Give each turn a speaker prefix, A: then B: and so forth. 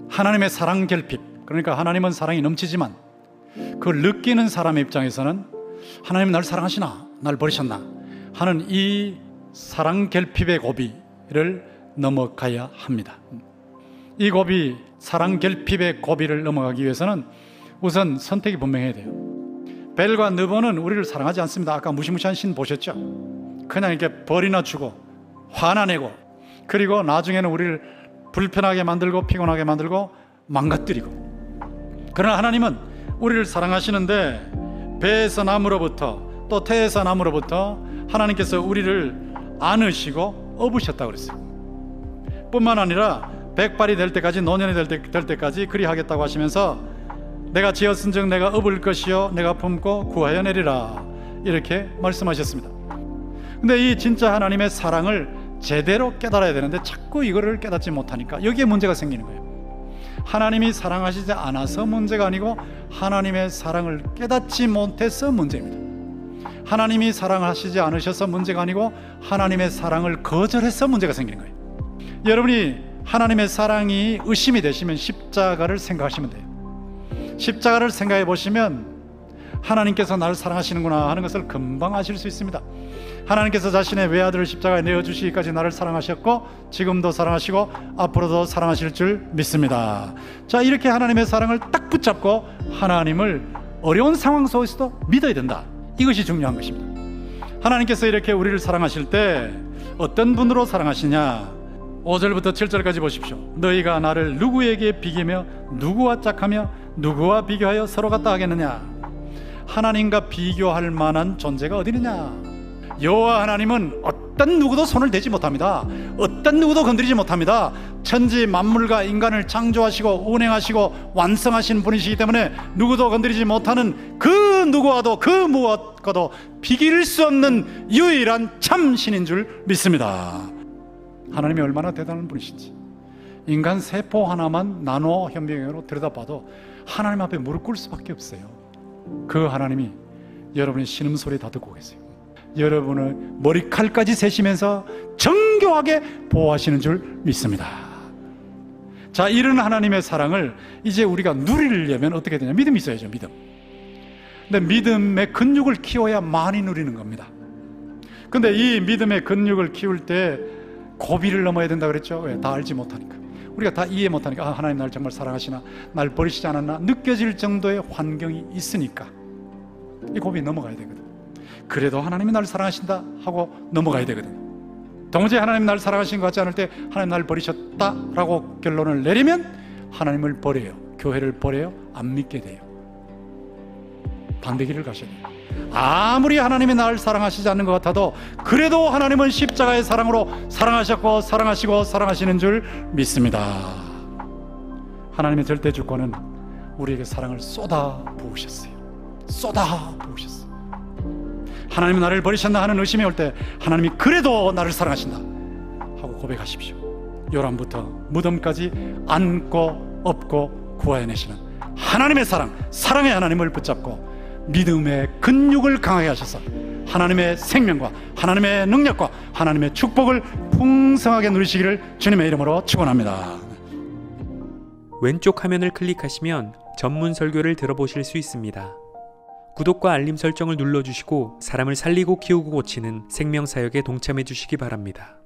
A: 하나님의 사랑 결핍, 그러니까 하나님은 사랑이 넘치지만 그걸 느끼는 사람의 입장에서는 하나님 날 사랑하시나, 날 버리셨나 하는 이 사랑 결핍의 고비를 넘어가야 합니다. 이 고비, 사랑 결핍의 고비를 넘어가기 위해서는 우선 선택이 분명해야 돼요. 벨과 느보는 우리를 사랑하지 않습니다. 아까 무시무시한 신 보셨죠? 그냥 이렇게 벌이나 주고 화나 내고, 그리고 나중에는 우리를 불편하게 만들고 피곤하게 만들고 망가뜨리고. 그러나 하나님은 우리를 사랑하시는데 배에서 나무로부터 또 태에서 나무로부터 하나님께서 우리를 안으시고 업으셨다고 그랬어요. 뿐만 아니라 백발이 될 때까지, 노년이 될 때까지 그리 하겠다고 하시면서 내가 지었은즉 내가 업을 것이요 내가 품고 구하여 내리라, 이렇게 말씀하셨습니다. 근데 이 진짜 하나님의 사랑을 제대로 깨달아야 되는데 자꾸 이거를 깨닫지 못하니까 여기에 문제가 생기는 거예요. 하나님이 사랑하시지 않아서 문제가 아니고 하나님의 사랑을 깨닫지 못해서 문제입니다. 하나님이 사랑하시지 않으셔서 문제가 아니고 하나님의 사랑을 거절해서 문제가 생기는 거예요. 여러분이 하나님의 사랑이 의심이 되시면 십자가를 생각하시면 돼요. 십자가를 생각해 보시면 하나님께서 나를 사랑하시는구나 하는 것을 금방 아실 수 있습니다. 하나님께서 자신의 외아들을 십자가에 내어주시기까지 나를 사랑하셨고 지금도 사랑하시고 앞으로도 사랑하실 줄 믿습니다. 자, 이렇게 하나님의 사랑을 딱 붙잡고 하나님을 어려운 상황 속에서도 믿어야 된다. 이것이 중요한 것입니다. 하나님께서 이렇게 우리를 사랑하실 때 어떤 분으로 사랑하시냐, 5절부터 7절까지 보십시오. 너희가 나를 누구에게 비기며 누구와 짝하며 누구와 비교하여 서로 같다 하겠느냐. 하나님과 비교할 만한 존재가 어디 있느냐. 여호와 하나님은 어떤 누구도 손을 대지 못합니다. 어떤 누구도 건드리지 못합니다. 천지 만물과 인간을 창조하시고 운행하시고 완성하신 분이시기 때문에 누구도 건드리지 못하는 그 누구와도 그 무엇과도 비길 수 없는 유일한 참 신인 줄 믿습니다. 하나님이 얼마나 대단한 분이신지 인간 세포 하나만 나노 현미경으로 들여다봐도 하나님 앞에 무릎 꿇을 수밖에 없어요. 그 하나님이 여러분의 신음소리 다 듣고 계세요. 여러분의 머리칼까지 세시면서 정교하게 보호하시는 줄 믿습니다. 자, 이런 하나님의 사랑을 이제 우리가 누리려면 어떻게 되냐? 믿음이 있어야죠. 믿음. 근데 믿음의 근육을 키워야 많이 누리는 겁니다. 근데 이 믿음의 근육을 키울 때 고비를 넘어야 된다 그랬죠. 왜? 다 알지 못하니까. 우리가 다 이해 못하니까 하나님 날 정말 사랑하시나, 날 버리시지 않았나 느껴질 정도의 환경이 있으니까 이 고비 넘어가야 되거든. 그래도 하나님이 날 사랑하신다 하고 넘어가야 되거든. 도무지 하나님 날 사랑하신 것 같지 않을 때 하나님 날 버리셨다라고 결론을 내리면 하나님을 버려요. 교회를 버려요. 안 믿게 돼요. 반대 길을 가셔야 돼요. 아무리 하나님이 나를 사랑하시지 않는 것 같아도 그래도 하나님은 십자가의 사랑으로 사랑하셨고 사랑하시고 사랑하시는 줄 믿습니다. 하나님의 절대 주권은 우리에게 사랑을 쏟아 부으셨어요. 쏟아 부으셨어요. 하나님이 나를 버리셨나 하는 의심이 올 때 하나님이 그래도 나를 사랑하신다 하고 고백하십시오. 요람부터 무덤까지 안고 업고 구하여내시는 하나님의 사랑, 사랑의 하나님을 붙잡고 믿음의 근육을 강하게 하셔서 하나님의 생명과 하나님의 능력과 하나님의 축복을 풍성하게 누리시기를 주님의 이름으로 축원합니다.
B: 왼쪽 화면을 클릭하시면 전문 설교를 들어보실 수 있습니다. 구독과 알림 설정을 눌러주시고 사람을 살리고 키우고 고치는 생명사역에 동참해 주시기 바랍니다.